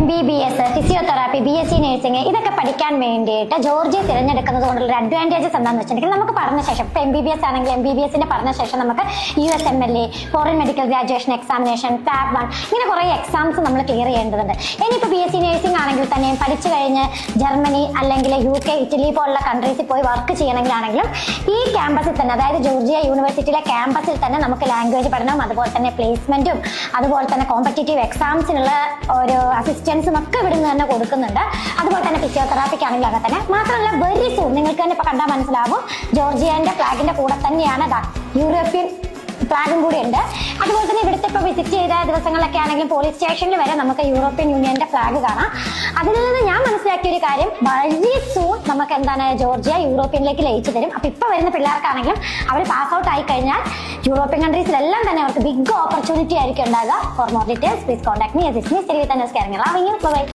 MBBS, physiotherapy, BSc nursing ഇതൊക്കെ പഠിക്കാൻ വേണ്ടിയിട്ട് ജോർജിയ തിരഞ്ഞെടുക്കുന്നത് കൊണ്ടുള്ള അഡ്വാൻറ്റേജസ് എന്താണെന്ന് വെച്ചിട്ടുണ്ടെങ്കിൽ നമുക്ക് പഠന ശേഷം ഇപ്പൊ MBBS ആണെങ്കിൽ MBBSന്റെ പഠന ശേഷം നമുക്ക് USMLE, foreign medical graduation examination, tab 1 ഇങ്ങനെ കുറെ എക്സാംസ് നമ്മൾ ക്ലിയർ ചെയ്യേണ്ടതുണ്ട്. ഇനിയിപ്പോൾ BSc നഴ്സിംഗ് ആണെങ്കിൽ തന്നെ പഠിച്ചു കഴിഞ്ഞ് ജർമ്മനി അല്ലെങ്കിൽ UK, ഇറ്റലി പോലുള്ള കൺട്രീസിൽ പോയി വർക്ക് ചെയ്യണമെങ്കിലാണെങ്കിലും ഈ ക്യാമ്പസിൽ തന്നെ, അതായത് ജോർജിയ യൂണിവേഴ്സിറ്റിയിലെ ക്യാമ്പസിൽ തന്നെ നമുക്ക് ലാംഗ്വേജ് പഠനവും അതുപോലെ തന്നെ പ്ലേസ്മെന്റും അതുപോലെ തന്നെ കോമ്പറ്റേറ്റീവ് എക്സാംസിനുള്ള ഒരു അസിസ്റ്റൻസും ഒക്കെ ഇവിടുന്ന് തന്നെ കൊടുക്കുന്നുണ്ട്. അതുപോലെ തന്നെ ഫിസിയോതെറാപ്പിക്കാണെങ്കിലും അങ്ങനെ തന്നെ. മാത്രമല്ല വെരി സൂൺ നിങ്ങൾക്ക് തന്നെ ഇപ്പൊ കണ്ടാൽ മനസ്സിലാവും, ജോർജിയന്റെ ഫ്ലാഗിന്റെ കൂടെ തന്നെയാണ് യൂറോപ്യൻ ഫ്ലാഗും കൂടി ഉണ്ട്. അതുപോലെ തന്നെ ഇവിടുത്തെ ഇപ്പോൾ വിസിറ്റ് ചെയ്ത ദിവസങ്ങളിലൊക്കെ ആണെങ്കിലും പോലീസ് സ്റ്റേഷനിൽ വരെ നമുക്ക് യൂറോപ്യൻ യൂണിയന്റെ ഫ്ലാഗ് കാണാം. അതിൽ നിന്ന് ഞാൻ മനസ്സിലാക്കിയ ഒരു കാര്യം, വളരെ സൂൺ നമുക്ക് എന്താണ് ജോർജിയ യൂറോപ്യനിലേക്ക് ലയിച്ചു തരും. അപ്പൊ ഇപ്പൊ വരുന്ന പിള്ളേർക്കാണെങ്കിലും അവർ പാസ് ഔട്ട് ആയി കഴിഞ്ഞാൽ യൂറോപ്യൻ കൺട്രീസിലെല്ലാം തന്നെ അവർക്ക് ബിഗ് ഓപ്പർച്യൂണിറ്റി ആയിരിക്കും ഉണ്ടാകുക. For more details please contact me.